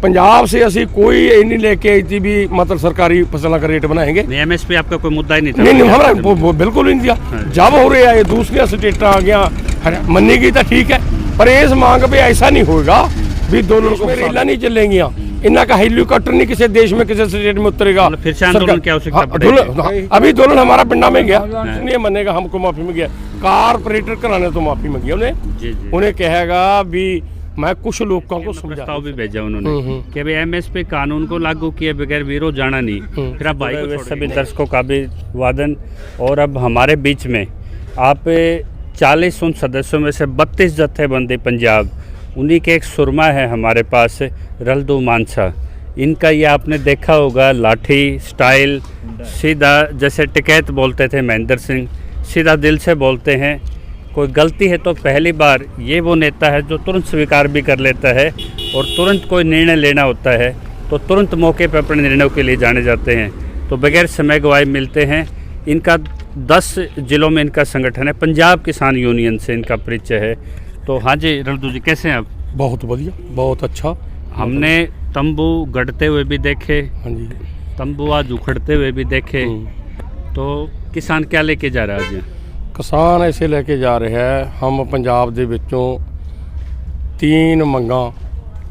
पंजाब से असी कोई ये नहीं लेके आई थी भी मतलब सरकारी फसलों का रेट बनाएंगे। एमएसपी आपका कोई मुद्दा ही नहीं था? नहीं हमारा बिल्कुल नहीं दिया। जब हो रहा है दूसरी स्टेट आ गया मनेगी तो ठीक है, पर इस मांग पे ऐसा नहीं होगा भी दोनों को रेला नहीं चलेंगी। इन्ना का हेलीकॉप्टर नहीं किसी देश में किसी स्टेट में उतरेगा। फिर से आंदोलन की आवश्यकता पड़ेगी। अभी दोनों हमारा पिंडा में गया, नहीं मनेगा हमको माफी में गया। कारपोरेटर कराने तो माफी में गया उन्हें कहेगा भी मैं कुछ लोगों को प्रस्ताव भी भेजा उन्होंने कि भाई एमएसपी कानून को लागू किए बगैर विरोध जाना नहीं। फिर आप भाई को सभी दर्शकों का भी वादन। और अब हमारे बीच में आप 40 उन सदस्यों में से 32 जत्थेबंदी पंजाब, उन्हीं के एक सुरमा है हमारे पास रल्दू मानसा। इनका ये आपने देखा होगा लाठी स्टाइल, सीधा जैसे टिकैत बोलते थे महेंद्र सिंह, सीधा दिल से बोलते हैं। कोई गलती है तो पहली बार ये वो नेता है जो तुरंत स्वीकार भी कर लेता है, और तुरंत कोई निर्णय लेना होता है तो तुरंत मौके पर अपने निर्णयों के लिए जाने जाते हैं। तो बगैर समय गवाए मिलते हैं। इनका 10 जिलों में इनका संगठन है, पंजाब किसान यूनियन से इनका परिचय है। तो हाँ जी रल्दू जी, कैसे हैं आप? बहुत बढ़िया, बहुत अच्छा। हमने तंबू गढ़ते हुए भी देखे, हाँ जी, तंबू आज उखड़ते हुए भी देखे। तो किसान क्या लेके जा रहा है आज? किसान ऐसे लेके जा रहे हैं हम पंजाब ਦੇ ਵਿੱਚੋਂ 3 ਮੰਗਾਂ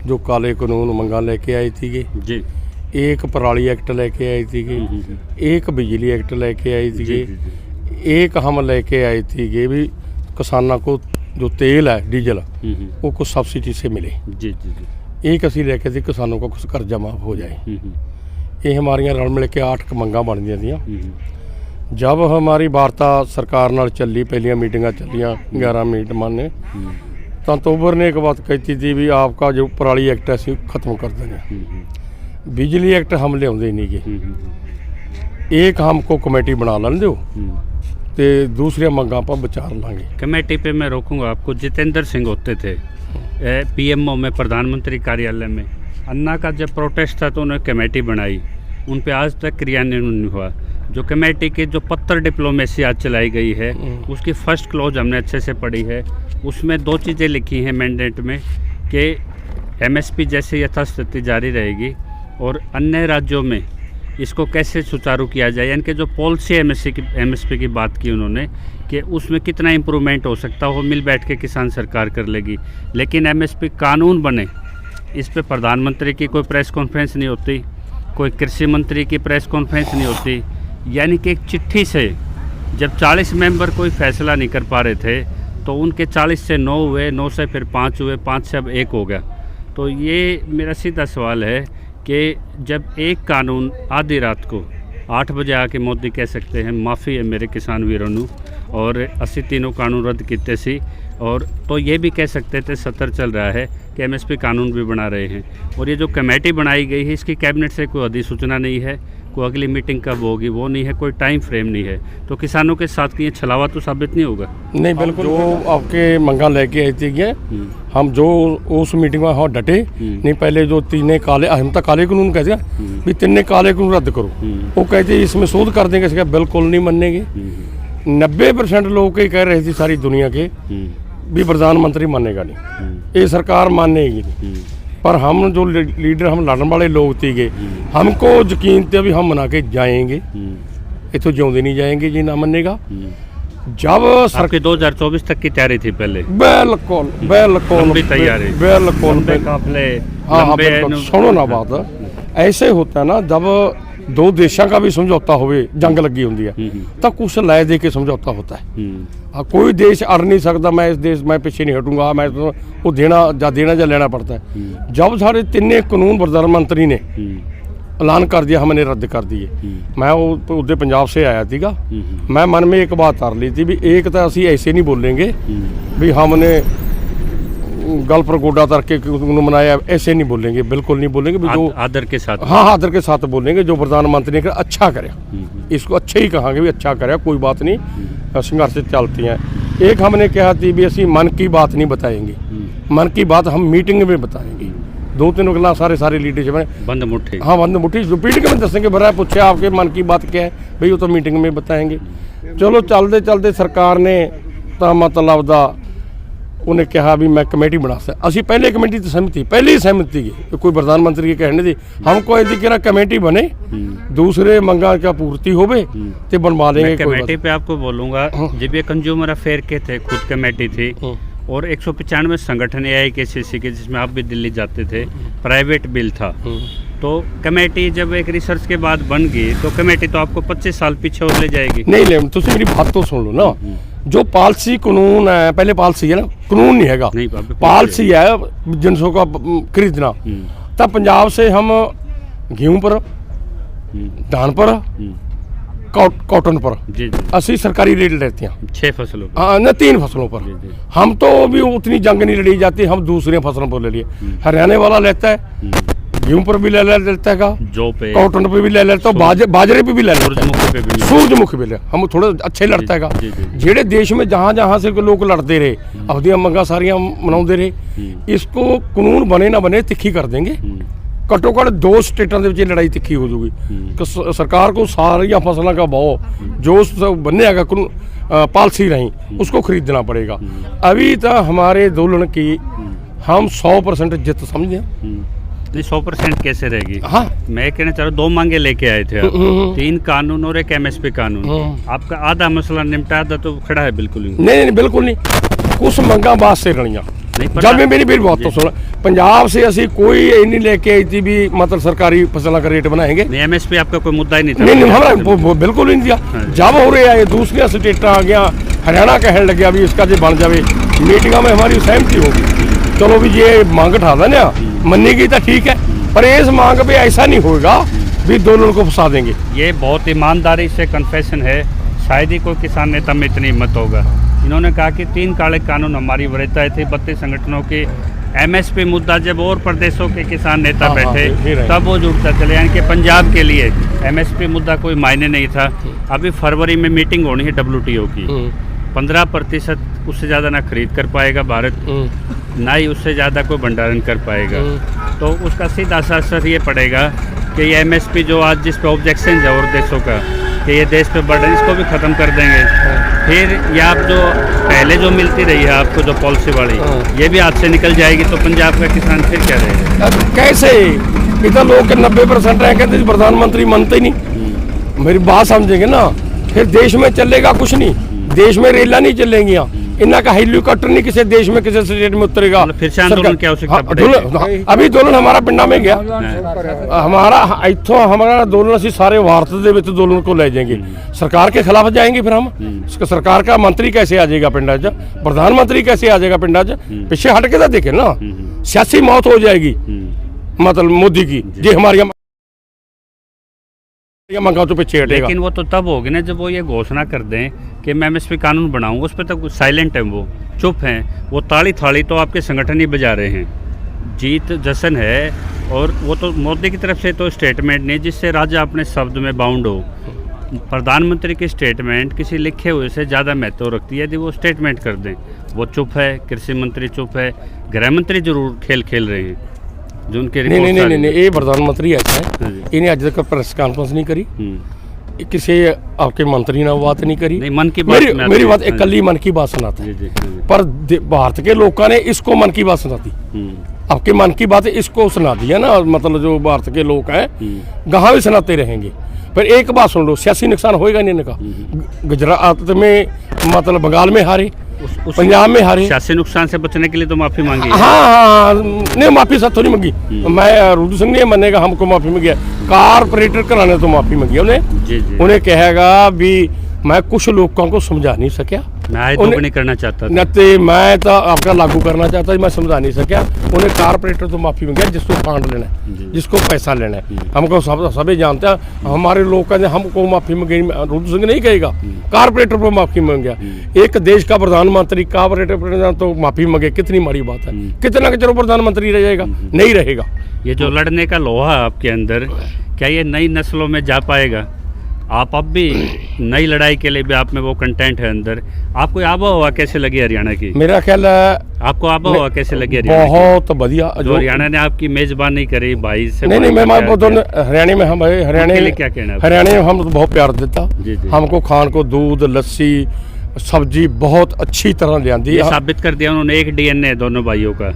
जो काले कानून मंगा लेके आए थी जी। एक पराली एक्ट लेके आए थी, एक बिजली एक्ट लेके आए थी, एक हम लेके आए थी भी किसानों को जो तेल है डीजल वो कुछ सब्सिडी से मिले। जी जी जी। एक असी लेके थी किसानों को कुछ कर्जा माफ हो जाए। ये हमारियाँ रल मिल के 8 मंगा बन जाती। जब हमारी वार्ता सरकार नाल चली, पहलियां मीटिंगां चलियां 11 मीट माने, तो तोबर ने एक बात कही थी भी आपका जो पराली एक्ट है असी खत्म कर देंगे, बिजली एक्ट हम लियाउंदे नहीं गे, एक हमको कमेटी बना लें दो तो दूसरी मंगा आप विचार लांगे। कमेटी पे मैं रोकूंगा आपको। जितेंद्र सिंह होते थे पीएमओ में, प्रधानमंत्री कार्यालय में, अन्ना का जब प्रोटेस्ट था तो उन्होंने कमेटी बनाई, उन पे आज तक क्रियान्वयन नहीं हुआ। जो कमेटी की जो पत्थर डिप्लोमेसी आज चलाई गई है उसकी फर्स्ट क्लॉज हमने अच्छे से पढ़ी है। उसमें 2 चीज़ें लिखी हैं मैंडेट में कि एमएसपी जैसे यथास्थिति जारी रहेगी और अन्य राज्यों में इसको कैसे सुचारू किया जाए, यानी कि जो पॉलिसी एमएसपी की बात की उन्होंने कि उसमें कितना इम्प्रूवमेंट हो सकता हो, मिल बैठ के किसान सरकार कर लेगी। लेकिन एमएसपी कानून बने, इस पर प्रधानमंत्री की कोई प्रेस कॉन्फ्रेंस नहीं होती, कोई कृषि मंत्री की प्रेस कॉन्फ्रेंस नहीं होती, यानी कि एक चिट्ठी से जब 40 मेंबर कोई फैसला नहीं कर पा रहे थे तो उनके 40 से 9 हुए, 9 से फिर 5 हुए, 5 से अब 1 हो गया। तो ये मेरा सीधा सवाल है कि जब एक कानून आधी रात को 8 बजे आके मोदी कह सकते हैं माफ़ी है मेरे किसान वीरों नू और असी तीनों कानून रद्द किते सी, और तो ये भी कह सकते थे सत्र चल रहा है कि एमएसपी कानून भी बना रहे हैं। और ये जो कमेटी बनाई गई है इसकी कैबिनेट से कोई अधिसूचना नहीं है, कोई अगली मीटिंग कब होगी वो नहीं है, कोई टाइम फ्रेम नहीं है। तो किसानों के साथ ये छलावा तो साबित नहीं होगा। नहीं बिल्कुल, जो आपके मंगा लेके आई थी हम जो उस मीटिंग में हाँ डटे नहीं। पहले जो 3 काले, हम तो काले कानून कहते हैं भी 3 काले कानून रद्द करो, वो कहते इसमें शोध कर देंगे, इसका बिल्कुल नहीं मानेंगे। 90% लोग कह रहे थे सारी दुनिया के भी प्रधानमंत्री मानेगा नहीं, ये सरकार मानेगी नहीं। पर हम जो लीडर, हम लड़ने वाले लोग थे, हमको यकीन थे भी हम मना के जाएंगे, इतों जिਉਂਦੇ नहीं जाएंगे जी ना मानेगा। जब आपकी 2024 तक की तैयारी थी पहले? बिल्कुल बिल्कुल तैयारी, बिल्कुल काफले। हाँ, सुनो ना बात, ऐसे होता है ना जब 2 देशों का भी समझौता हो, जंग लगी होती है तो कुछ लय दे के समझौता होता है। कोई देश अड़ नहीं सकता मैं इस देश मैं पीछे नहीं हटूंगा, मैं तो वो देना या लेना पड़ता है। जब सारे 3 कानून प्रधानमंत्री ने ऐलान कर दिया, हमने रद्द कर दिए। मैं उधर पंजाब से आया थी, मैं मन में एक बात कर ली थी भी एक तो असी ऐसे नहीं बोलेंगे भी हमने गल पर गोडा करके मनाया, ऐसे नहीं बोलेंगे, बिल्कुल नहीं बोलेंगे भी जो आदर के साथ, हाँ आदर के साथ बोलेंगे। जो प्रधानमंत्री ने कहा अच्छा करे, इसको अच्छे ही कहांगे भी अच्छा करे, कोई बात नहीं, संघर्ष चलती हैं। एक हमने कहा थी भी असी मन की बात नहीं बताएंगे, मन की बात हम मीटिंग में बताएंगे। 2-3 गल्लां सारे लीडरशिप ने बंद मुट्ठी, हाँ बंद मुट्ठी मीटिंग में दसेंगे। बड़ा पूछे आपके मन की बात क्या है भाई, वो तो मीटिंग में बताएंगे। चलो चलते चलते सरकार ने तो मतलब ਉਹਨੇ ਕਿਹਾ ਵੀ ਮੈਂ ਕਮੇਟੀ ਬਣਾ ਸਕਦਾ। ਅਸੀਂ ਪਹਿਲੇ ਕਮੇਟੀ ਤੇ ਸਹਿਮਤੀ, ਪਹਿਲੀ ਸਹਿਮਤੀ की कोई प्रधानमंत्री के कहने दी हमको यदि कि कमेटी बने दूसरे मंगा का पूर्ति होवे ते बनवा लेंगे। कमेटी पे आपको बोलूंगा, जब ये कंज्यूमर अफेयर के थे, खुद कमेटी थी और 195 संगठन AIKCC के, जिसमें आप भी दिल्ली जाते थे, प्राइवेट बिल था। तो कमेटी जब एक रिसर्च के बाद बन गई तो कमेटी तो आपको 25 साल पीछे और ले जाएगी। नहीं ले, तुम मेरी बात तो सुन लो ना। जो पॉलिसी कानून है, पहले पॉलिसी है ना, कानून नहीं हैगा, पॉलिसी है जिनसों का खरीदना। तब पंजाब से हम गेहूं पर, धान पर, कॉटन पर असली सरकारी रेट लेते हैं 6 फसलों पर। हाँ, न 3 फसलों पर। हम तो भी उतनी जंग नहीं लड़ी जाती, हम दूसरी फसलों पर ले लिए। हरियाणा वाला लेता है, गेहूं पर भी ले लेता है, जौ पे, कॉटन पे भी ले लेता है, बाजरे पे भी ले लेता है, सूरजमुखी पे ले। हम थोड़े अच्छे लड़ता है। जेड़े देश में जहाँ जहाँ से लोग लड़ते रहे, अपनी मंगा सारियां मनाते रहे, इसको कानून बने ना बने तिखी कर देंगे। घट्टो घट 2 स्टेटों के लड़ाई तिखी हो जाएगी। सरकार को सारिया फसलों का भाव जो बनेगा पॉलिसी रही उसको खरीदना पड़ेगा। अभी तक हमारे आंदोलन की हम 100% जित समझे। 100% कैसे रहेगी? हाँ, मैं कहना चाह रहा हूँ, 2 मांगे लेके आए थे आप, 3 कानून और एक MSP कानून। आपका आधा मसला निपटा था तो खड़ा है बिल्कुल ही नहीं, बिल्कुल नहीं। कुछ मंगा बात से रनिया जब मेरी बात तो सुना, पंजाब से असि कोई नहीं लेके आई थी भी मतलब सरकारी फसलों का रेट बनाएंगे। MSP आपका कोई मुद्दा ही नहीं था। नहीं, हमारा बिल्कुल ही नहीं दिया। जब हो रहे आए दूसरे स्टेट आ गया, हरियाणा कहने लगे अभी इसका जो बन जाए, मीटिंग में हमारी सहमति होगी। चलो भी ये मांग उठा देना, मन्नी की तो ठीक है, पर इस मांग पे ऐसा नहीं होगा भी दोनों को फंसा देंगे। ये बहुत ईमानदारी से कन्फेशन है, शायद ही कोई किसान नेता में इतनी हिम्मत होगा। इन्होंने कहा कि 3 काले कानून हमारी वरीयताएं थी, 32 संगठनों के MSP मुद्दा जब और प्रदेशों के किसान नेता बैठे तब वो जुड़ता चले, यानी कि पंजाब के लिए MSP मुद्दा कोई मायने नहीं था। अभी फरवरी में मीटिंग होनी है WTO की, 15% उससे ज़्यादा ना खरीद कर पाएगा भारत, ना ही उससे ज़्यादा कोई भंडारण कर पाएगा। तो उसका सीधा सा असर ये पड़ेगा कि ये MSP जो आज जिस पे ऑब्जेक्शन है और देशों का कि ये देश पे बर्डन, इसको भी ख़त्म कर देंगे। फिर ये आप जो पहले जो मिलती रही है आपको जो पॉलिसी वाली, ये भी हाथ से निकल जाएगी, तो पंजाब का किसान फिर क्या रहेगा? कैसे इधर लोग 90% रहे कहते प्रधानमंत्री मानते ही नहीं। मेरी बात समझेंगे ना, फिर देश में चलेगा कुछ नहीं, देश में रेला नहीं चलेंगी, इन्ना का हेलीकॉप्टर नहीं किसी देश में किसी स्टेट में उतरेगा। फिर से आंदोलन की आवश्यकता पड़ेगी। अभी आंदोलन हमारा पिंडा में गया, हमारा इथों हमारा आंदोलन असी सारे भारत के आंदोलन को ले जाएंगे, सरकार के खिलाफ जाएंगे। फिर हम सरकार का मंत्री कैसे आ जाएगा पिंडा च, प्रधानमंत्री कैसे आ जाएगा पिंडा च? पीछे हट के तो देखे ना, सियासी मौत हो जाएगी मतलब मोदी की जी हमारी मंगा तो पीछे हटेगा। लेकिन वो तो तब होगी ना जब वो ये घोषणा कर दें कि मैं MSP कानून बनाऊंगा, उस पर तो साइलेंट है, वो चुप हैं, वो ताली थाली तो आपके संगठन ही बजा रहे हैं। जीत जश्न है, और वो तो मोदी की तरफ से तो स्टेटमेंट नहीं जिससे राजा अपने शब्द में बाउंड हो। प्रधानमंत्री की स्टेटमेंट किसी लिखे हुए से ज़्यादा महत्व रखती है। यदि वो स्टेटमेंट कर दें, वो चुप है, कृषि मंत्री चुप है, गृह मंत्री जरूर खेल रहे हैं जो उनके नहीं, ये प्रधानमंत्री ऐसा है, इन्हें आज तक प्रेस कॉन्फ्रेंस नहीं करी, किसी आपके मंत्री ने बात नहीं करी। मन की बात मेरी बात एक कली मन की बात सुनाता है, पर भारत के लोगों ने इसको मन की बात सुनाती। आपके मन की बात इसको सुना दी है ना, मतलब जो भारत के लोग हैं गहाँ भी सुनाते रहेंगे। पर एक बात सुन लो, सियासी नुकसान होएगा नहीं इनका। गुजरात में मतलब बंगाल में हारे, पंजाब में हारे, सियासी नुकसान से बचने के लिए तो माफी मांगी। हाँ, नहीं माफी सब थोड़ी मांगी। मैं रुद्र सिंह नहीं मानेगा हमको माफी मांगी, कारपोरेटर कराने तो माफी मांगी उन्हें कहेगा भी मैं कुछ लोगों को समझा नहीं सकिया, मैं तो नहीं करना चाहता न ते मैं तो आपका लागू करना चाहता, मैं समझा नहीं सकिया। उन्हें कारपोरेटर तो माफी मांगी, जिसको फंड लेना है, जिसको पैसा लेना है, हमको सभी जानते हैं। हमारे लोग कहते हमको माफी मांगी, रुद्र सिंह नहीं कहेगा, कारपोरेटर पर माफी मांगा। एक देश का प्रधानमंत्री कारपोरेटर तो माफी मांगे, कितनी बड़ी बात है। कितना कि चलो प्रधानमंत्री रह जाएगा, नहीं रहेगा। ये जो लड़ने का लोहा है आपके अंदर, क्या ये नई नस्लों में जा पाएगा? आप अब भी नई लड़ाई के लिए भी आप में वो कंटेंट है अंदर। आपको आबो हवा कैसे लगी हरियाणा की? मेरा ख्याल है आपको आबो हवा कैसे लगी हरियाणा? बहुत बढ़िया। जो हरियाणा ने आपकी मेजबानी करी भाई से। नहीं, मैं हरियाणा में, हम हरियाणा में क्या कहना, हरियाणा में हम बहुत प्यार देता हमको, खान को दूध लस्सी सब्जी बहुत अच्छी तरह लियांदी ये साबित कर दिया उन्होंने, एक डीएनए दोनों भाइयों का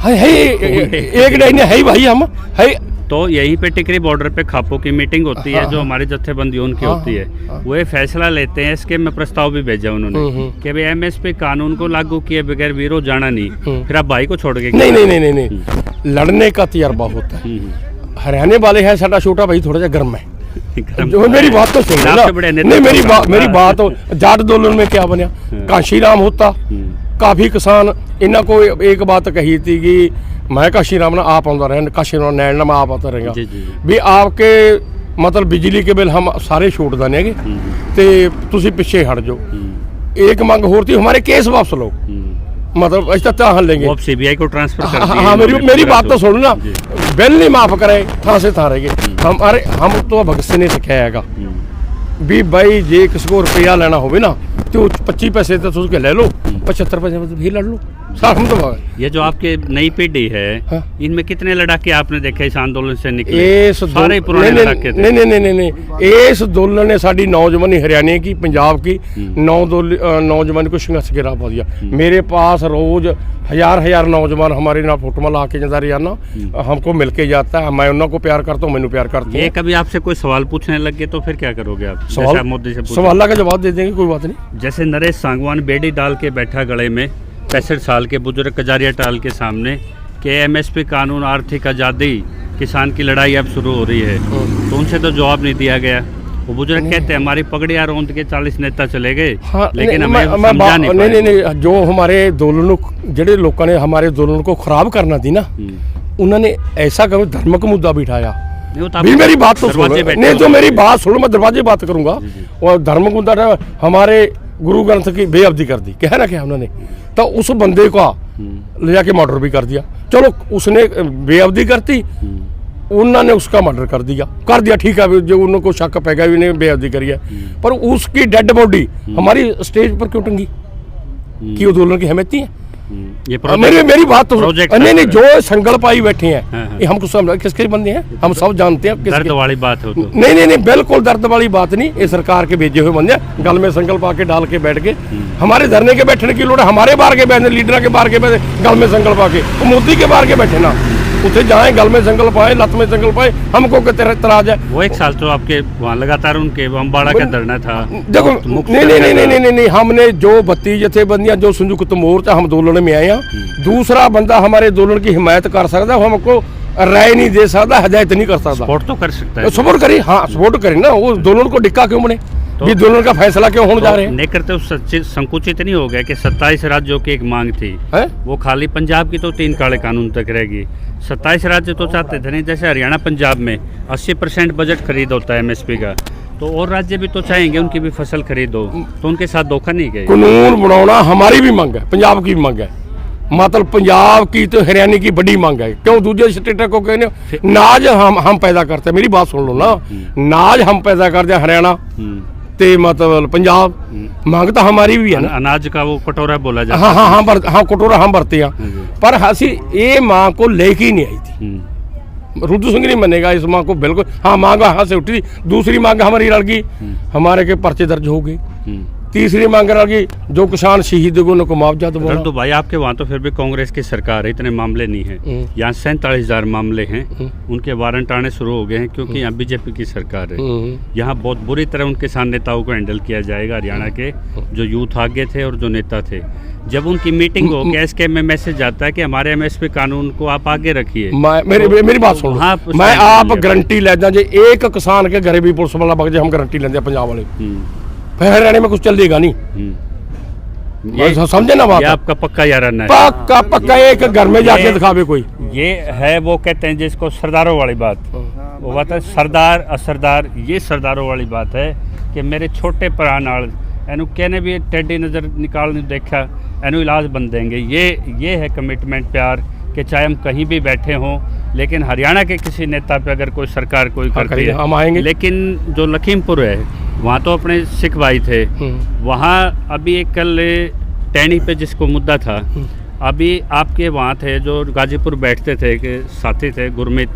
है एक नहीं है भाई हम है। तो यहीं पे टिकरी बॉर्डर पे खापों की मीटिंग होती है, जो हमारी जत्थेबंदी उनकी होती है, वो ये फैसला लेते हैं। इसके में प्रस्ताव भी भेजा उन्होंने कि भाई एमएसपी कानून को लागू किए बगैर वीरो जाना नहीं। फिर आप भाई को छोड़ के नहीं लड़ने का तजर्बा होता है। हरियाणा वाले हैं, साडा छोटा भाई थोड़ा सा गर्म है। जो मेरी बात तो सुन ना, नहीं मेरी बात तो जाट आंदोलन में क्या बनया, काशीराम होता, काफी किसान इन्हों को एक बात कही थी कि मैं काशीराम ना आप आता रहा, काशीराम नैन ना मैं आप आता रहेगा भी आपके मतलब बिजली के बिल हम सारे छूट देने ते तुसी पीछे हट जाओ। एक मांग हो थी हमारे केस वापस लो, मतलब अच्छा हल लेंगे, वो सीबीआई को ट्रांसफर कर दिया। हाँ मेरी बात तो सुनो ना, बिल नहीं माफ करे था से था रहेंगे हम तो भगत सिंह ने सिखाया भी भाई जे किसी को रुपया लेना हो ना तो 25 पैसे तो उसके ले लो, 75 पैसे में भी लड़ लो। हम तो ये जो आपके नई पीढ़ी है, हाँ? इनमें कितने लड़ाके आपने देखे इस आंदोलन से निकले? सारे पुराने लड़ाके थे। नहीं इस आंदोलन ने साडी नौजवानी हरियाणा की, पंजाब की नौजवान को संघर्ष के राह पा दिया। मेरे पास रोज हजार नौजवान हमारे ना फोटो ला के जाता रोजाना, हमको मिलके जाता है, मैं उनको प्यार करता हूँ, मैनू प्यार करती है। ये कभी आपसे कोई सवाल पूछने लगे तो फिर क्या करोगे आप? मोदी से सवाल का जवाब दे देंगे, कोई बात नहीं। जैसे नरेश सांगवान बेड़ी डाल के बैठा गले में 65 साल के बुजुर्ग कजारिया टाल के सामने कि एमएसपी कानून, आर्थिक आज़ादी, किसान की लड़ाई अब शुरू हो रही है, तो उनसे तो जवाब नहीं दिया गया। वो बुजुर्ग कहते हैं हमारी पगड़ियां रौंद के 40 नेता चले गए, लेकिन हमें समझा नहीं पाए। नहीं जो हमारे आंदोलन जेडे लोगों ने हमारे आंदोलन को खराब करना थी ना, उन्होंने ऐसा करो धार्मिक मुद्दा बिठाया। भी मेरी बात तो सुनो, नहीं तो मेरी बात सुनो, मैं दरवाजे बात करूंगा। और धार्मिक मुद्दा हमारे गुरु ग्रंथ की बेअब्दी कर दी, कह ना क्या उन्होंने, तो उस बंदे का ले जाके मर्डर भी कर दिया। चलो उसने बेअब्दी करती, उन्होंने उसका मर्डर कर दिया ठीक है, जो उनको शक पैगा भी ने बेअब्दी करी है, पर उसकी डेड बॉडी हमारी स्टेज पर क्यों टंगी? कि आंदोलन की अहमियत है ये मेरी बात तो नहीं जो संगल पाई बैठे हैं ये हमको समझ किसके बंदे हैं, हम सब जानते हैं। दर्द वाली बात हो तो नहीं बिल्कुल दर्द वाली बात नहीं, ये सरकार के भेजे हुए बंदे गल में संगल पा के डाल के बैठ के, हमारे धरने के बैठने की लोड़ है, हमारे बाहर के बैठने, लीडर के बाहर के बैठे गल में संगल पा के, मोदी के बाहर के बैठे ना, उसे जाए गल में संगल पाए, लत में संगल पाए, हमको तराज है। वो एक साल तो आपके वहाँ लगातार उनके अम्बाड़ा का धरना था। देखो नहीं हमने जो 32 जथेबंदियां, जो संयुक्त मोर्चा हम आंदोलन में आए हैं, दूसरा बंदा हमारे आंदोलन की हिमायत कर सकता, हमको राय नहीं दे सकता, हदायत नहीं कर सकता। सपोर्ट तो कर सकता है, सपोर्ट करी, हाँ सपोर्ट करी ना, वो आंदोलन को डिक्का क्यों बने, ये आंदोलन का फैसला क्यों होने जा रहे हैं? नहीं करते संकुचित नहीं हो गया कि 27 राज्यों की एक मांग थी है? वो खाली पंजाब की तो 3 काले कानून तक रहेगी। 27 राज्य तो चाहते थे नहीं, जैसे हरियाणा पंजाब में 80% बजट खरीद होता है एमएसपी का, तो और राज्य भी तो चाहेंगे उनकी भी फसल खरीदो, तो उनके साथ धोखा नहीं गया। कानून बनाना हमारी भी मांग है, पंजाब की भी मांग है, मतलब पंजाब की तो हरियाणा की बड़ी मांग है। क्यों दूसरे स्टेट को कहने नाज हम पैदा करते हैं, मेरी बात सुन लो ना, नाज हम पैदा करते हैं हरियाणा ते मतलब पंजाब, मांग तो हमारी भी है ना। अनाज का वो कटोरा बोला जाता है। हाँ कटोरा हम भरते हैं, पर हसी ये मांग को लेके ही नहीं आई थी। रुद्र सिंह नहीं मानेगा इस मांग को, बिल्कुल हाँ मांग यहाँ से उठी। दूसरी मांग हमारी लड़की, हमारे के पर्चे दर्ज हो गए। तीसरी मांग रही जो किसान शहीद को उनको मुआवजा दो। तो भाई आपके वहाँ तो फिर भी कांग्रेस की सरकार है, इतने मामले नहीं है। यहाँ 47,000 मामले हैं, उनके वारंट आने शुरू हो गए हैं, क्योंकि यहाँ बीजेपी की सरकार है। यहाँ बहुत बुरी तरह उन किसान नेताओं को हैंडल किया जाएगा। हरियाणा के जो यूथ आगे थे और जो नेता थे, जब उनकी मीटिंग हो कैश में मैसेज आता है कि हमारे एमएसपी कानून को आप आगे रखिए। मेरी बात सुनो, मैं आप गारंटी लेदा जे एक किसान के घरे भी पुलिस वाला बग जाए, हम गारंटी लेंगे पंजाब वाले, फिर हरियाणा में कुछ चलेगा नहीं। समझे ना बात? आपका पक्का याराना है, पक्का एक घर में जाके दिखावे कोई। ये है वो कहते हैं जिसको सरदारों वाली बात, वो बात है सरदार असरदार। ये सरदारों वाली बात है कि मेरे छोटे भरा नाल एनू कहने भी टेढ़ी नज़र निकाल नहीं देखा, एनू इलाज बन देंगे। ये है कमिटमेंट, प्यार, कि चाहे हम कहीं भी बैठे हों, लेकिन हरियाणा के किसी नेता पे अगर कोई सरकार कोई करती है हम आएंगे। लेकिन जो लखीमपुर है वहाँ तो अपने सिख भाई थे, वहाँ अभी एक कल टैनी पे जिसको मुद्दा था, अभी आपके वहाँ थे जो गाजीपुर बैठते थे, कि साथी थे गुरमीत,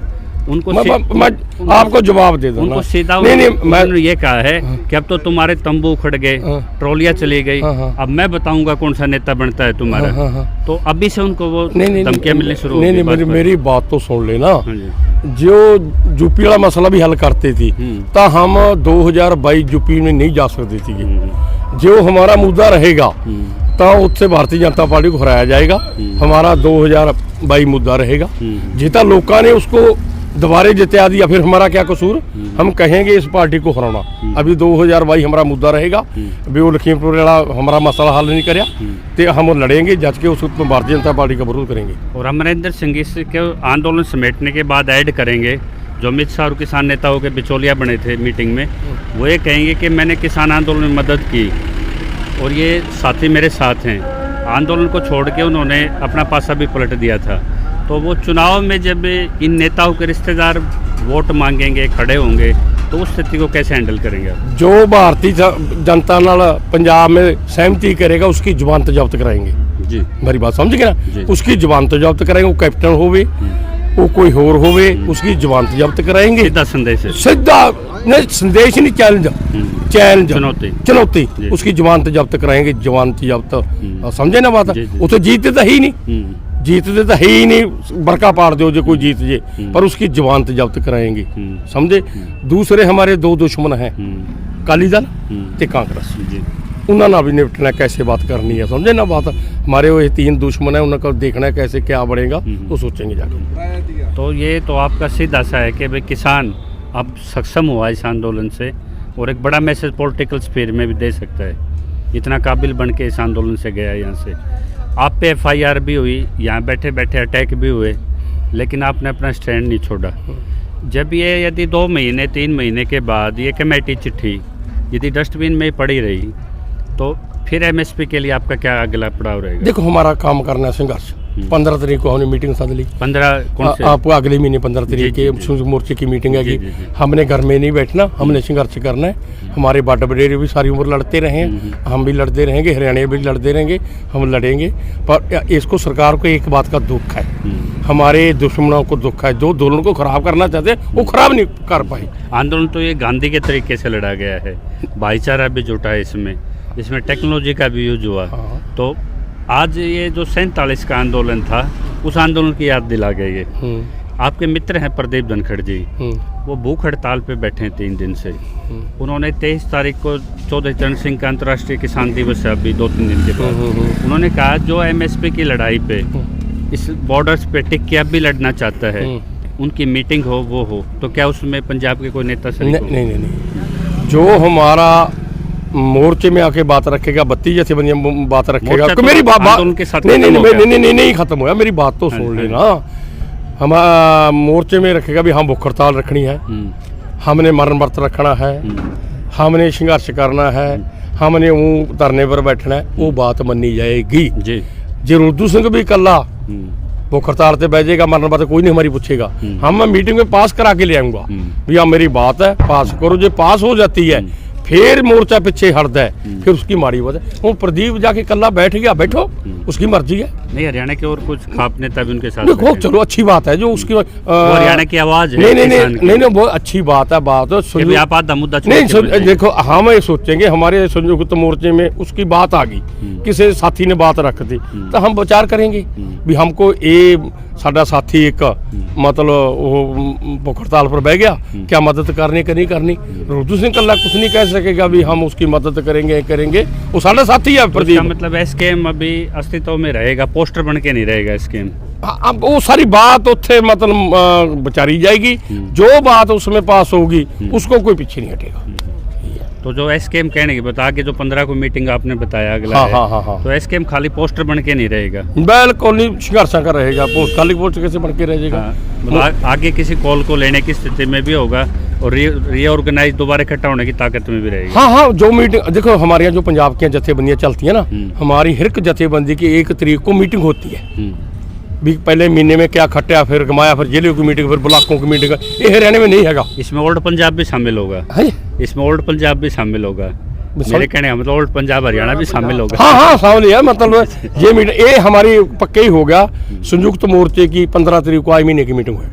उनको मैं आपको जवाब दे दूं उनको ना। सीधा नहीं उन्होंने ये कहा है कि अब तो तुम्हारे तंबू उखड़ गए, हाँ। ट्रॉलियां चली गई, हाँ। अब मैं बताऊंगा कौन सा नेता बनता है तुम्हारा। हाँ। तो अभी से उनको वो नहीं धमकियां मिलने शुरू हो नहीं गई नहीं बात मेरी बात तो सुन लेना। हाँ जी। जो यूपी वाला मसला भी हल करते थी तो हम 2022 यूपी में नहीं जा सकते थे। जो हमारा मुद्दा रहेगा तो उससे भारतीय जनता पार्टी को हराया जाएगा। हमारा 2022 मुद्दा रहेगा। जितना लोगों ने उसको दोबारे जिता दिया, फिर हमारा क्या कसूर? हम कहेंगे इस पार्टी को हराना। अभी 2022 हमारा मुद्दा रहेगा। अभी वो लखीमपुर वाला हमारा मसला हल नहीं कराया तो हम लड़ेंगे, जज के उस भारतीय जनता पार्टी का विरोध करेंगे। और अमरिंदर सिंह इसके आंदोलन समेटने के बाद ऐड करेंगे जो अमित शाह और किसान नेताओं के बिचौलिया बने थे मीटिंग में, वो ये कहेंगे कि मैंने किसान आंदोलन में मदद की और ये साथी मेरे साथ हैं। आंदोलन को छोड़ के उन्होंने अपना पासा भी पलट दिया था। तो वो चुनाव में जब इन नेताओं के रिश्तेदार वोट मांगेंगे, खड़े होंगे, तो उस स्थिति को कैसे हैंडल करेंगे आप? जो भारतीय जनता नाल पंजाब में सहमति करेगा उसकी जमानत जब्त कराएंगे जी। मेरी बात समझ गए जी। ना? उसकी जमानत जब्त कराएंगे। वो कैप्टन होवे, वो कोई होर होवे, उसकी जमानत जब्त कराएंगे। सीधा संदेश है। सीधा नहीं, संदेश नहीं, चैलेंज चैलेंज चुनौती जी। उसकी जमानत जब्त कराएंगे। जमानत जब्त समझे ना बात? जी। वो तो जीतते तो ही नहीं, जीतते तो है ही नहीं। बरका पाड़ दो जो कोई जीत जे, पर उसकी जमानत जब्त कराएंगे। समझे? दूसरे हमारे दो दुश्मन हैं, अकाली दल ते कांग्रेस। उन्होंने ना भी निपटना, कैसे बात करनी है, समझे ना बात? हमारे वो 3 दुश्मन है, उनको देखना है कैसे क्या बढ़ेगा, तो सोचेंगे जाकर। तो ये तो आपका सीधा सा है कि भाई किसान अब सक्षम हुआ इस आंदोलन से और एक बड़ा मैसेज पॉलिटिकल स्फीयर में भी दे सकता है। इतना काबिल बन के इस आंदोलन से गया यहाँ से। आप पे FIR भी हुई, यहाँ बैठे बैठे अटैक भी हुए, लेकिन आपने अपना स्टैंड नहीं छोड़ा। जब ये यदि 2 महीने 3 महीने के बाद ये कमेटी चिट्ठी यदि डस्टबिन में पड़ी रही तो फिर MSP के लिए आपका क्या अगला पड़ाव रहेगा? देखो, हमारा काम करना है संघर्ष। 15 तारीख को हमने मीटिंग सद ली। 15 कौन से? आपको अगले महीने 15 तारीख के संयुक्त मोर्चे की मीटिंग है। हमने घर में नहीं बैठना, हमने संघर्ष करना है। हमारे बाटा बडेरे भी सारी उम्र लड़ते रहे हैं, हम भी लड़ते रहेंगे, हरियाणा भी लड़ते रहेंगे, हम लड़ेंगे। पर इसको सरकार को एक बात का दुख है, हमारे दुश्मनों को दुख है। जो दोनों को खराब करना चाहते हैं वो खराब नहीं कर पाए। आंदोलन तो ये गांधी के तरीके से लड़ा गया है, भाईचारा भी जुटा है इसमें टेक्नोलॉजी का भी यूज हुआ। तो आज ये जो 47 का आंदोलन था, उस आंदोलन की याद दिला गई है। आपके मित्र हैं प्रदीप धनखड़ जी, वो भूख हड़ताल पे बैठे हैं 3 दिन से। उन्होंने 23 तारीख को चौधरी चरण सिंह का अंतर्राष्ट्रीय किसान दिवस है, अभी 2-3 दिन के बाद। उन्होंने कहा जो MSP की लड़ाई पे इस बॉर्डर्स पे टिक के अब भी लड़ना चाहता है, उनकी मीटिंग हो वो हो, तो क्या उसमें पंजाब के कोई नेता शरीक हो? नहीं। जो हमारा मोर्चे में आके बात रखेगा, 32 जथेबंदियां बात रखेगा, तो मेरी बात नहीं खत्म हुआ। मेरी बात तो सुन लेना। हम मोर्चे में रखेगा भी हम भूख हड़ताल रखनी है, हमने मरण व्रत रखना है, हमने संघर्ष करना है, हमने वो धरने पर बैठना है, वो बात मनी जाएगी जी। जे रुद्दू सिंह भी कला भूख हड़ताल से बैठेगा, मरण व्रत कोई नहीं हमारी पूछेगा। हम मीटिंग में पास करा के ले आऊंगा भी हाँ मेरी बात है, पास करो। जो पास हो जाती है फिर मोर्चा पीछे हटता है, फिर उसकी माड़ी बात है। वो प्रदीप जाके कल्ला बैठ गया, बैठो, उसकी मर्जी है। नहीं, हरियाणा के और कुछ खाप नेता भी उनके साथ देखो, चलो अच्छी बात है जो उसकी हरियाणा की आवाज है। नहीं बहुत अच्छी बात है। बात आप आधा मुद्दा नहीं, देखो हम ये सोचेंगे हमारे संयुक्त मोर्चे में उसकी बात आ गई, किसी साथी ने बात रख दी, तो हम विचार करेंगे भी हमको ये साडा साथी एक मतलब वो भूख हड़ताल पर बह गया, क्या मदद करनी कि नहीं करनी? रुद्दू सिंह कल्ला कुछ नहीं कह सकेगा भी हम उसकी मदद करेंगे, वो साडा साथी है प्रदीप। मतलब SKM अभी अस्तित्व में रहेगा, पोस्टर बन के नहीं रहेगा SKM। अब वो सारी बात उत्थे मतलब विचारी जाएगी, जो बात उसमें पास होगी उसको कोई पीछे नहीं हटेगा। तो जो SKM कहने की बता के जो 15 को मीटिंग आपने बताया अगला हाँ। तो SKM खाली पोस्टर बन के नहीं रहेगा, बिल्कुल नहीं संघर्ष का रहेगा। पोस्ट खाली पोस्ट कैसे बन के रहेगा? मतलब आगे किसी कॉल को लेने की स्थिति में भी होगा और रीऑर्गेनाइज दोबारा इकट्ठा होने की ताकत में भी रहेगी। हाँ, जो मीटिंग देखो हमारे यहाँ जो पंजाब की जथेबंदियाँ चलती है ना, हमारी हर एक जथेबंदी की 1 तारीख को मीटिंग होती है। भी पहले महीने में क्या खट्टा, फिर गमाया, फिर जिले की मीटिंग, फिर ब्लॉकों की मीटिंग। ये हरियाणा में नहीं है। इसमें ओल्ड पंजाब भी शामिल होगा, इसमें ओल्ड पंजाब भी शामिल होगा। मेरे कहने का मतलब ओल्ड पंजाब हरियाणा भी शामिल होगा। हाँ शामिल है। मतलब ये मीटिंग ये हमारी पक्के ही हो गया। संयुक्त मोर्चे की 15 तारीख को आज महीने की मीटिंग हुई।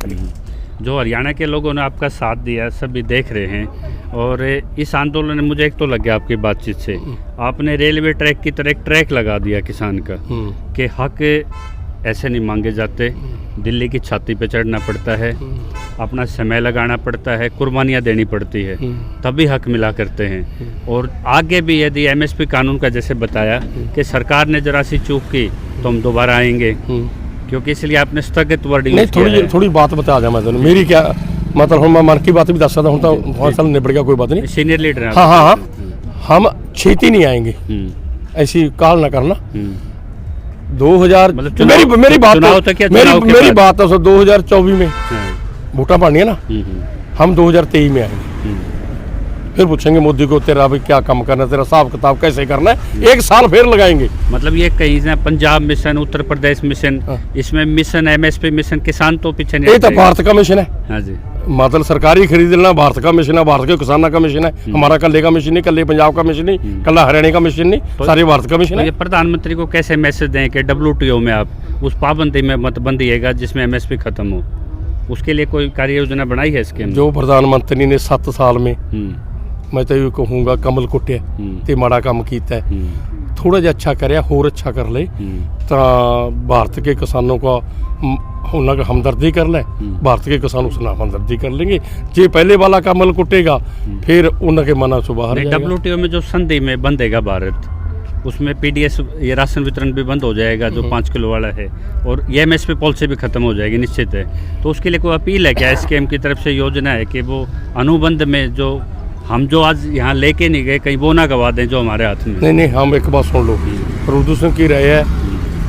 जो हरियाणा के लोगों ने आपका साथ दिया सभी देख रहे हैं, और इस आंदोलन में मुझे एक तो लग गया आपकी बातचीत से, आपने रेलवे ट्रैक की तरह एक ट्रैक लगा दिया किसान का कि हक ऐसे नहीं मांगे जाते, दिल्ली की छाती पे चढ़ना पड़ता है, अपना समय लगाना पड़ता है, कुर्बानियाँ देनी पड़ती है, तभी हक मिला करते हैं। और आगे भी यदि एमएसपी कानून का जैसे बताया कि सरकार ने जरा सी चूक की तो हम दोबारा आएंगे, क्योंकि इसलिए आपने स्थगित वर्ड यूज़ किया है। थोड़ी बात बता दिया मैं, मेरी क्या मतलब हम मन की बात भी दस सकता हूँ, तो बहुत साल निबड़ गया, कोई बात नहीं। सीनियर लीडर हैं। हाँ, हम छेती नहीं आएंगे, ऐसी काल ना करना। 2000 मतलब मेरी बात चुनाव तक या चुनाव के मेरी बाद? बात है 2024 में वोटा पानी है ना, हम 2023 में आएंगे, फिर पूछेंगे मोदी को तेरा अभी क्या काम करना है, तेरा हिसाब किताब कैसे करना है, 1 साल फिर लगाएंगे। मतलब ये कहीं ना पंजाब मिशन, उत्तर प्रदेश मिशन, इसमें मिशन एमएसपी मिशन, किसान तो पीछे नहीं। ये तो भारत का मिशन है। हाँ जी, मतलब सरकारी खरीद लेना भारत का मिशन है, भारत के किसानों का मिशन है, हमारा कल्ले का मिशन नहीं, कल्ले पंजाब का मिशन नहीं, कल्ला हरियाणा का मिशन नहीं, सारे भारत का मिशन तो है। ये प्रधानमंत्री को कैसे मैसेज दें कि WTO में आप उस पाबंदी में मत बंदिएगा जिसमें एमएसपी खत्म हो, उसके लिए कोई कार्य योजना बनाई है इसके अंदर? जो प्रधानमंत्री ने 7 साल में मैं तो ये कहूँगा कमल कुटिया ते माड़ा काम किया है, थोड़ा जिहा अच्छा करे, होर अच्छा कर ले तो भारत के किसानों का उन्होंने हमदर्दी कर ले, भारत के किसान उससे हमदर्दी कर लेंगे। जे पहले वाला कमल कुटेगा फिर उनके मना से बाहर जाएगा। WTO में जो संधि में बंधेगा भारत, उसमें PDS ये राशन वितरण भी बंद हो जाएगा जो 5 किलो वाला है, और ये एमएसपी पॉलिसी भी खत्म हो जाएगी निश्चित है। तो उसके लिए कोई अपील है क्या एसकेएम की तरफ से, योजना है कि वो अनुबंध में जो हम जो आज यहाँ लेके नहीं गए कहीं वो ना गवा दें जो हमारे हाथ में? नहीं, हम एक बात सुन लो, प्रदूषण की रहे है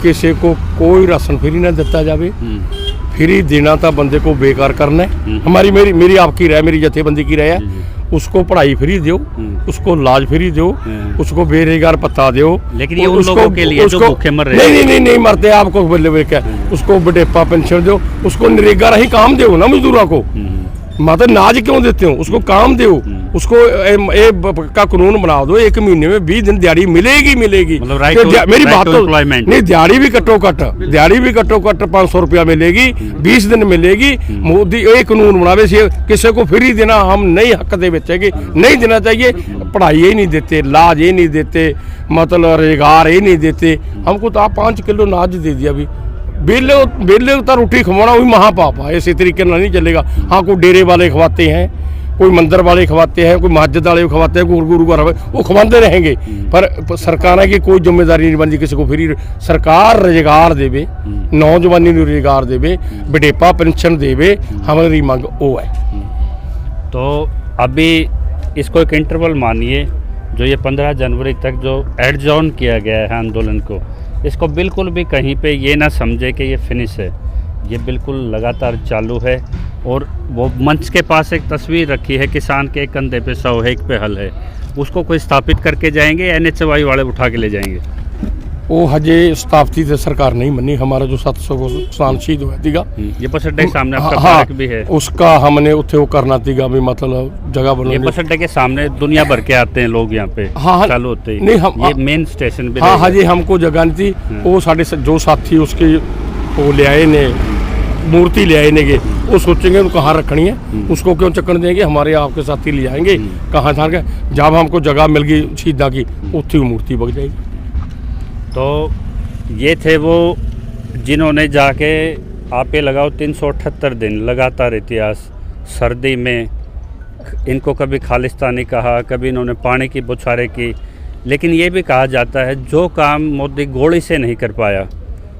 किसी को कोई राशन फ्री ना देता जावे, फ्री देना था बंदे को बेकार करना है। हमारी मेरी आपकी राय, मेरी जथेबंदी की राय है, उसको पढ़ाई फ्री दो, उसको इलाज फ्री दो, उसको बेरोजगार पता दो। लेकिन ये उन लोगों के लिए जो भूखे मर रहे हैं। नहीं मरते, आपको बल्ले क्या, उसको बुढ़ापा पेंशन दो, उसको नरेगा रही काम दो ना मजदूरों को, मतलब नाज क्यों देते हो, उसको काम दो, उसको का कानून बना दो, 1 महीने में 20 दिन दिहाड़ी मिलेगी। मतलब मेरी बात तो नहीं, दिहाड़ी भी कटो कट 500 रुपया मिलेगी, 20 दिन मिलेगी। मोदी एक कानून बनावे, किसी को फ्री देना हम नहीं हक दे बेचेगी, नहीं देना चाहिए। पढ़ाई ही नहीं देते, इलाज ही नहीं देते, मतलब रोजगार ही नहीं देते। हमको तो आप 5 किलो नाज दे दिया अभी, बेले तो रोटी खवाना वही महापाप है, इसी तरीके नहीं चलेगा। हाँ, कोई डेरे वाले खवाते हैं, कोई मंदिर वाले खवाते हैं, कोई मस्जिद वाले खवाते हैं, कोई गुरु घर वो खवाते रहेंगे, पर सरकार की कोई जिम्मेदारी नहीं बनती किसी को फ्री। सरकार रोजगार देवे, नौजवानी को रोजगार देवे, बुढ़ापा पेंशन देवे, हमारी मांग वो है। तो अभी इसको एक इंटरवल मानिए, जो ये 15 जनवरी तक जो एडजॉर्न किया गया है आंदोलन को, इसको बिल्कुल भी कहीं पे ये ना समझे कि ये फिनिश है, ये बिल्कुल लगातार चालू है। और वो मंच के पास एक तस्वीर रखी है, किसान के कंधे पे 100 है, एक पे हल है, उसको कोई स्थापित करके जाएंगे, NHY वाले उठा के ले जाएंगे? वो हजे स्थापित है, सरकार नहीं मनी। हमारा जो 700 को किसान शहीद हुआ थीगा, ये बस अड्डे के सामने आपका पार्क भी है, उसका हमने उठे वो करना थीगा भी, मतलब जगह बना। ये बस अड्डे के सामने दुनिया भर के आते हैं लोग यहाँ पे, चालू होते ही नहीं, हम ये मेन स्टेशन भी। हाँ, हजे हमको जगह नहीं थी। वो साढ़े जो साथी उसके वो ले आए ने, मूर्ति ले आए ने, वो सोचेंगे उनको कहाँ रखनी है, उसको क्यों चक्कर देंगे, हमारे आपके साथी ले जाएंगे कहाँ था। जब हमको जगह मिल गई शहीदा की, उत्थी मूर्ति बग जाएगी। तो ये थे वो जिन्होंने जाके आपे लगाओ 378 दिन लगातार इतिहास, सर्दी में इनको कभी खालिस्तानी कहा, कभी इन्होंने पानी की बौछारें की, लेकिन ये भी कहा जाता है जो काम मोदी गोली से नहीं कर पाया,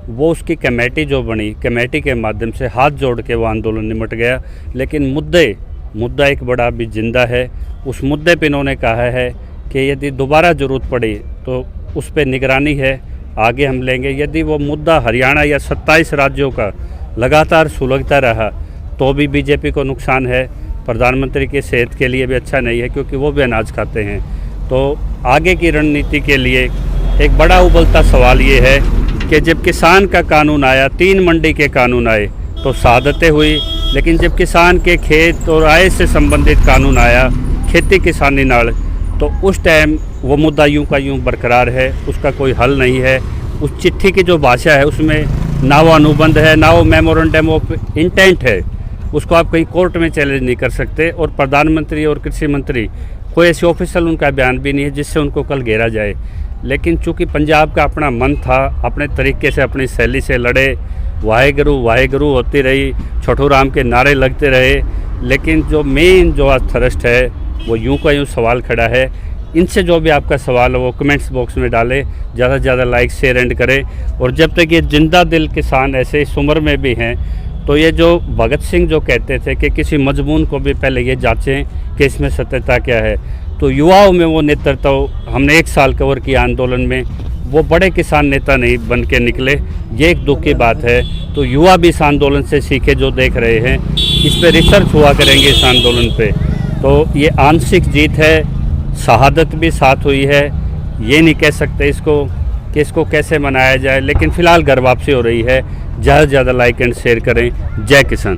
वो उसकी कमेटी जो बनी, कमेटी के माध्यम से हाथ जोड़ के वो आंदोलन निमट गया। लेकिन मुद्दा एक बड़ा अभी जिंदा है। उस मुद्दे पे इन्होंने कहा है कि यदि दोबारा ज़रूरत पड़ी तो उस पर निगरानी है, आगे हम लेंगे। यदि वो मुद्दा हरियाणा या 27 राज्यों का लगातार सुलगता रहा तो भी बीजेपी को नुकसान है, प्रधानमंत्री की सेहत के लिए भी अच्छा नहीं है, क्योंकि वो भी अनाज खाते हैं। तो आगे की रणनीति के लिए एक बड़ा उबलता सवाल ये है कि जब किसान का कानून आया, 3 मंडी के कानून आए तो शहादतें हुई, लेकिन जब किसान के खेत और आय से संबंधित कानून आया, खेती किसानी नाल, तो उस टाइम वो मुद्दा यूं का यूं बरकरार है, उसका कोई हल नहीं है। उस चिट्ठी की जो भाषा है उसमें ना वो अनुबंध है, ना वो मेमोरेंडम ऑफ इंटेंट है, उसको आप कहीं कोर्ट में चैलेंज नहीं कर सकते। और प्रधानमंत्री और कृषि मंत्री कोई ऐसे ऑफिशियल उनका बयान भी नहीं है जिससे उनको कल घेरा जाए। लेकिन चूंकि पंजाब का अपना मन था, अपने तरीके से अपनी शैली से लड़े, वाहेगुरु वाहेगुरु होती रही, छोटू राम के नारे लगते रहे। लेकिन जो मेन जो आज थ्रस्ट है वो यूं का यूं सवाल खड़ा है। इनसे जो भी आपका सवाल है वो कमेंट्स बॉक्स में डालें, ज़्यादा से ज़्यादा लाइक शेयर एंड करें। और जब तक ये जिंदा दिल किसान ऐसे इस उम्र में भी हैं, तो ये जो भगत सिंह जो कहते थे कि किसी मजमून को भी पहले ये जांचें कि इसमें सत्यता क्या है, तो युवाओं में वो नेतृत्व हमने 1 साल कवर किया आंदोलन में, वो बड़े किसान नेता नहीं बन के निकले। ये एक दुख की बात है। तो युवा भी इस आंदोलन से सीखे, जो देख रहे हैं इस पर रिसर्च हुआ करेंगे इस आंदोलन पे। तो ये आंशिक जीत है, शहादत भी साथ हुई है। ये नहीं कह सकते इसको कि इसको कैसे मनाया जाए, लेकिन फ़िलहाल घर वापसी हो रही है। ज़्यादा से ज़्यादा लाइक एंड शेयर करें। जय किसान।